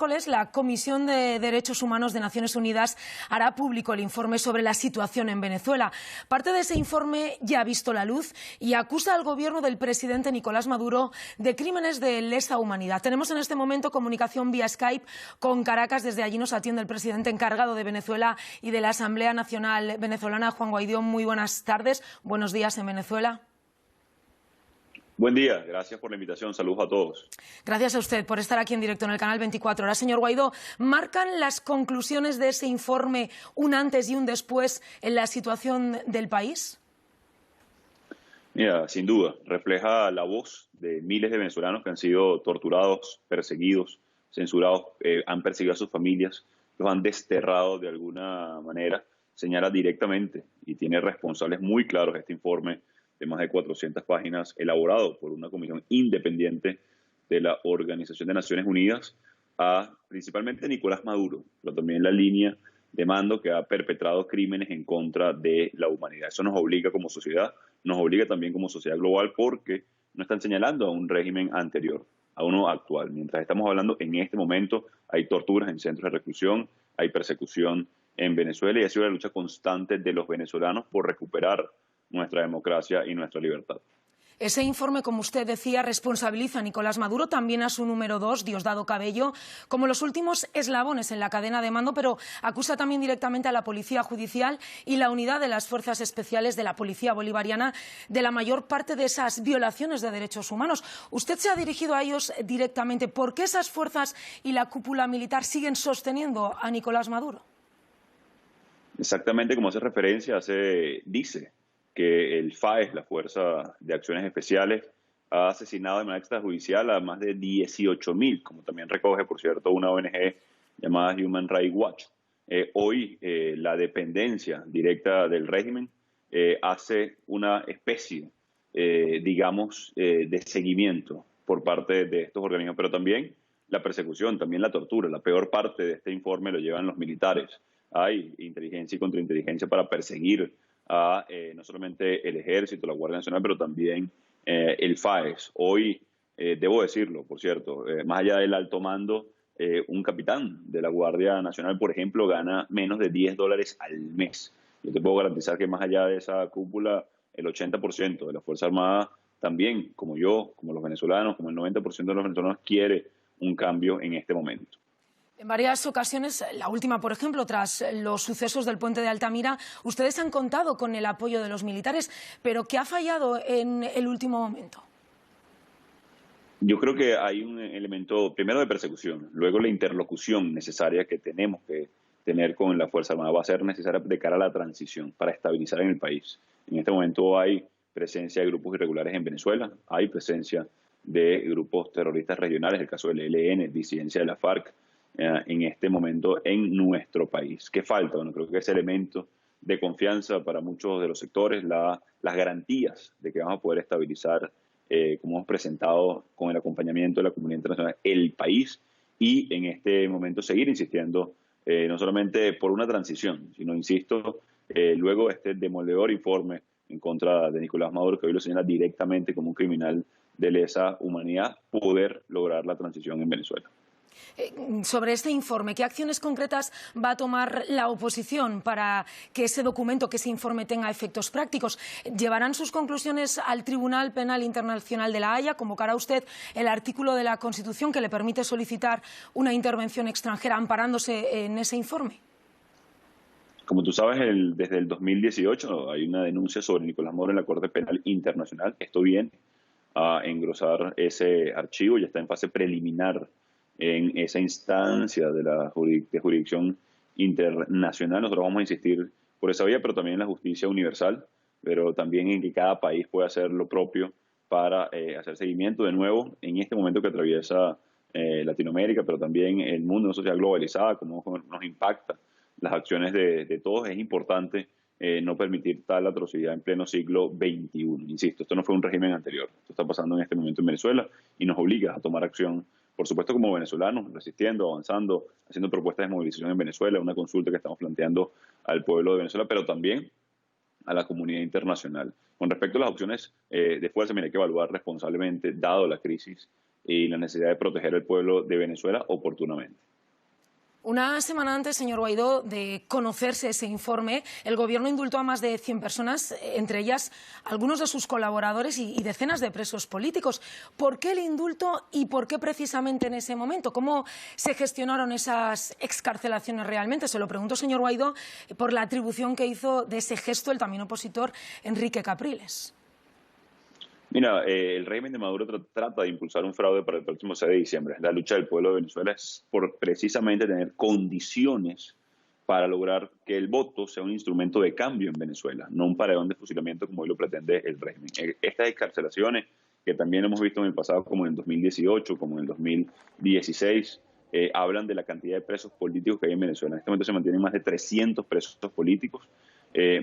miércoles, la Comisión de Derechos Humanos de Naciones Unidas hará público el informe sobre la situación en Venezuela. Parte de ese informe ya ha visto la luz y acusa al gobierno del presidente Nicolás Maduro de crímenes de lesa humanidad. Tenemos en este momento comunicación vía Skype con Caracas. Desde allí nos atiende el presidente encargado de Venezuela y de la Asamblea Nacional Venezolana, Juan Guaidó. Muy buenas tardes. Buenos días en Venezuela. Buen día, gracias por la invitación, saludos a todos. Gracias a usted por estar aquí en directo en el canal 24 Horas. Señor Guaidó, ¿marcan las conclusiones de ese informe un antes y un después en la situación del país? Mira, sin duda, refleja la voz de miles de venezolanos que han sido torturados, perseguidos, censurados, han perseguido a sus familias, los han desterrado de alguna manera. Señala directamente y tiene responsables muy claros este informe de más de 400 páginas, elaborado por una comisión independiente de la Organización de Naciones Unidas, a principalmente Nicolás Maduro, pero también la línea de mando que ha perpetrado crímenes en contra de la humanidad. Eso nos obliga como sociedad, nos obliga también como sociedad global, porque no están señalando a un régimen anterior, a uno actual. Mientras estamos hablando, en este momento hay torturas en centros de reclusión, hay persecución en Venezuela y ha sido la lucha constante de los venezolanos por recuperar nuestra democracia y nuestra libertad. Ese informe, como usted decía, responsabiliza a Nicolás Maduro, también a su número 2, Diosdado Cabello, como los últimos eslabones en la cadena de mando, pero acusa también directamente a la Policía Judicial y la unidad de las Fuerzas Especiales de la Policía Bolivariana de la mayor parte de esas violaciones de derechos humanos. Usted se ha dirigido a ellos directamente. ¿Por qué esas fuerzas y la cúpula militar siguen sosteniendo a Nicolás Maduro? Exactamente como hace referencia, dice que el FAES, la Fuerza de Acciones Especiales, ha asesinado de manera extrajudicial a más de 18.000, como también recoge, por cierto, una ONG llamada Human Rights Watch. Hoy la dependencia directa del régimen hace una especie, de seguimiento por parte de estos organismos, pero también la persecución, también la tortura. La peor parte de este informe lo llevan los militares. Hay inteligencia y contrainteligencia para perseguir a no solamente el Ejército, la Guardia Nacional, pero también el FAES. Hoy, debo decirlo, por cierto, más allá del alto mando, un capitán de la Guardia Nacional, por ejemplo, gana menos de $10 al mes. Yo te puedo garantizar que más allá de esa cúpula, el 80% de la Fuerza Armada también, como yo, como los venezolanos, como el 90% de los venezolanos, quiere un cambio en este momento. En varias ocasiones, la última, por ejemplo, tras los sucesos del puente de Altamira, ustedes han contado con el apoyo de los militares, pero ¿qué ha fallado en el último momento? Yo creo que hay un elemento, primero, de persecución, luego la interlocución necesaria que tenemos que tener con la Fuerza Armada va a ser necesaria de cara a la transición para estabilizar en el país. En este momento hay presencia de grupos irregulares en Venezuela, hay presencia de grupos terroristas regionales, el caso del ELN, disidencia de la FARC, en este momento en nuestro país. ¿Qué falta? Bueno, creo que ese elemento de confianza para muchos de los sectores, las garantías de que vamos a poder estabilizar, como hemos presentado con el acompañamiento de la comunidad internacional, el país, y en este momento seguir insistiendo, no solamente por una transición, sino, insisto, luego este demoledor informe en contra de Nicolás Maduro, que hoy lo señala directamente como un criminal de lesa humanidad, poder lograr la transición en Venezuela. Sobre este informe, ¿qué acciones concretas va a tomar la oposición para que ese documento, que ese informe tenga efectos prácticos? ¿Llevarán sus conclusiones al Tribunal Penal Internacional de La Haya? ¿Convocará usted el artículo de la Constitución que le permite solicitar una intervención extranjera amparándose en ese informe? Como tú sabes, desde el 2018 hay una denuncia sobre Nicolás Maduro en la Corte Penal Internacional. Esto viene a engrosar ese archivo, ya está en fase preliminar en esa instancia de jurisdicción internacional. Nosotros vamos a insistir por esa vía, pero también en la justicia universal, pero también en que cada país pueda hacer lo propio para hacer seguimiento de nuevo en este momento que atraviesa Latinoamérica, pero también el mundo, una sociedad globalizada, cómo nos impacta las acciones de todos. Es importante no permitir tal atrocidad en pleno siglo XXI. Insisto, esto no fue un régimen anterior, esto está pasando en este momento en Venezuela y nos obliga a tomar acción, por supuesto como venezolanos, resistiendo, avanzando, haciendo propuestas de movilización en Venezuela, una consulta que estamos planteando al pueblo de Venezuela, pero también a la comunidad internacional. Con respecto a las opciones de fuerza, mira, hay que evaluar responsablemente, dado la crisis y la necesidad de proteger al pueblo de Venezuela oportunamente. Una semana antes, señor Guaidó, de conocerse ese informe, el Gobierno indultó a más de 100 personas, entre ellas algunos de sus colaboradores y decenas de presos políticos. ¿Por qué el indulto y por qué precisamente en ese momento? ¿Cómo se gestionaron esas excarcelaciones realmente? Se lo pregunto, señor Guaidó, por la atribución que hizo de ese gesto el también opositor Enrique Capriles. Mira, el régimen de Maduro trata de impulsar un fraude para el próximo 6 de diciembre. La lucha del pueblo de Venezuela es por precisamente tener condiciones para lograr que el voto sea un instrumento de cambio en Venezuela, no un paredón de fusilamiento como hoy lo pretende el régimen. Estas excarcelaciones, que también hemos visto en el pasado, como en el 2018, como en el 2016, hablan de la cantidad de presos políticos que hay en Venezuela. En este momento se mantienen más de 300 presos políticos.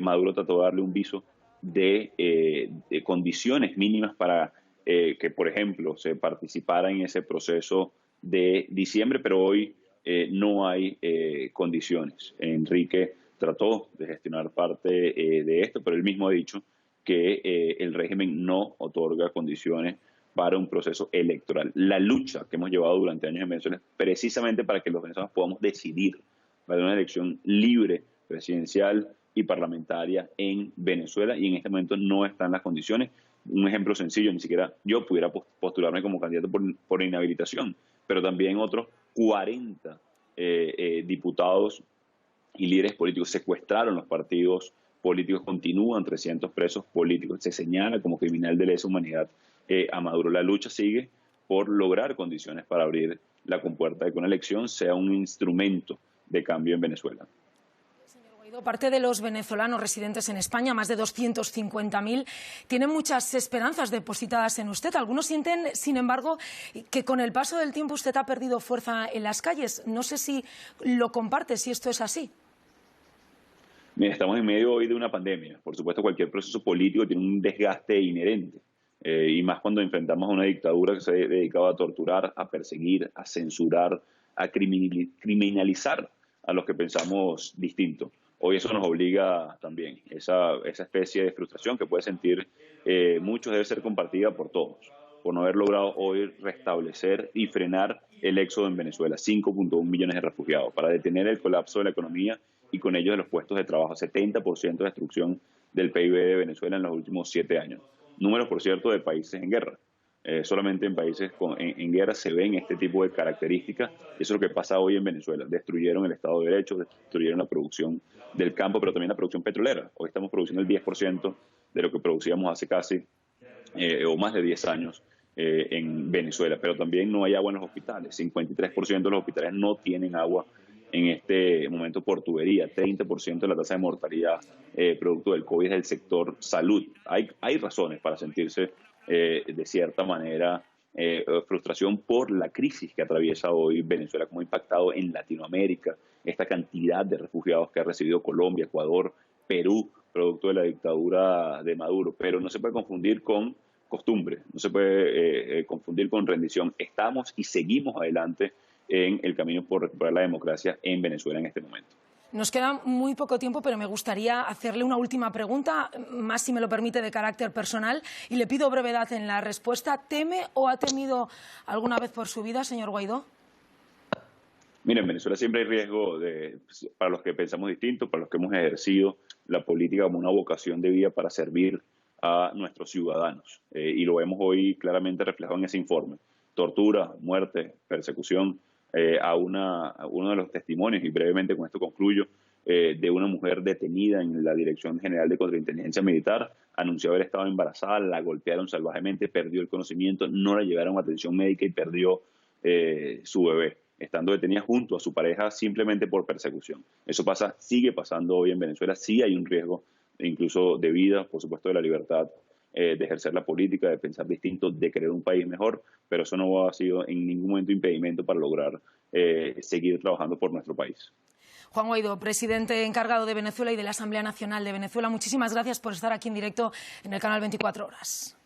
Maduro trató de darle un viso de condiciones mínimas para que, por ejemplo, se participara en ese proceso de diciembre, pero hoy no hay condiciones. Enrique trató de gestionar parte de esto, pero él mismo ha dicho que el régimen no otorga condiciones para un proceso electoral. La lucha que hemos llevado durante años en Venezuela es precisamente para que los venezolanos podamos decidir para una elección libre, presidencial y parlamentaria en Venezuela, y en este momento no están las condiciones. Un ejemplo sencillo, ni siquiera yo pudiera postularme como candidato por inhabilitación, pero también otros 40 diputados y líderes políticos secuestraron los partidos políticos, continúan 300 presos políticos, se señala como criminal de lesa humanidad a Maduro. La lucha sigue por lograr condiciones para abrir la compuerta de que una elección sea un instrumento de cambio en Venezuela. Parte de los venezolanos residentes en España, más de 250.000, tienen muchas esperanzas depositadas en usted. Algunos sienten, sin embargo, que con el paso del tiempo usted ha perdido fuerza en las calles. No sé si lo comparte, si esto es así. Mira, estamos en medio hoy de una pandemia. Por supuesto, cualquier proceso político tiene un desgaste inherente. Y más cuando enfrentamos a una dictadura que se dedicaba a torturar, a perseguir, a censurar, a criminalizar a los que pensamos distinto. Hoy eso nos obliga también, esa especie de frustración que puede sentir muchos debe ser compartida por todos, por no haber logrado hoy restablecer y frenar el éxodo en Venezuela, 5.1 millones de refugiados, para detener el colapso de la economía y con ello de los puestos de trabajo, 70% de destrucción del PIB de Venezuela en los últimos 7 años. Números, por cierto, de países en guerra. Solamente en países en guerra se ven este tipo de características. Eso es lo que pasa hoy en Venezuela. Destruyeron el Estado de Derecho, destruyeron la producción del campo, pero también la producción petrolera. Hoy estamos produciendo el 10% de lo que producíamos hace casi o más de 10 años en Venezuela. Pero también no hay agua en los hospitales. 53% de los hospitales no tienen agua en este momento por tubería. 30% de la tasa de mortalidad producto del COVID es del sector salud. Hay razones para sentirse de cierta manera frustración por la crisis que atraviesa hoy Venezuela, como ha impactado en Latinoamérica, esta cantidad de refugiados que ha recibido Colombia, Ecuador, Perú, producto de la dictadura de Maduro. Pero no se puede confundir con costumbre, no se puede confundir con rendición. Estamos y seguimos adelante en el camino por recuperar la democracia en Venezuela en este momento. Nos queda muy poco tiempo, pero me gustaría hacerle una última pregunta, más si me lo permite, de carácter personal, y le pido brevedad en la respuesta. ¿Teme o ha temido alguna vez por su vida, señor Guaidó? Mira, en Venezuela siempre hay riesgo para los que pensamos distinto, para los que hemos ejercido la política como una vocación de vida para servir a nuestros ciudadanos. Y lo vemos hoy claramente reflejado en ese informe. Tortura, muerte, persecución. A uno de los testimonios, y brevemente con esto concluyo, de una mujer detenida en la Dirección General de Contrainteligencia Militar, anunció haber estado embarazada, la golpearon salvajemente, perdió el conocimiento, no la llevaron a atención médica y perdió su bebé, estando detenida junto a su pareja simplemente por persecución. Eso sigue pasando hoy en Venezuela. Sí hay un riesgo incluso de vida, por supuesto de la libertad de ejercer la política, de pensar distinto, de querer un país mejor, pero eso no ha sido en ningún momento impedimento para lograr seguir trabajando por nuestro país. Juan Guaidó, presidente encargado de Venezuela y de la Asamblea Nacional de Venezuela, muchísimas gracias por estar aquí en directo en el canal 24 Horas.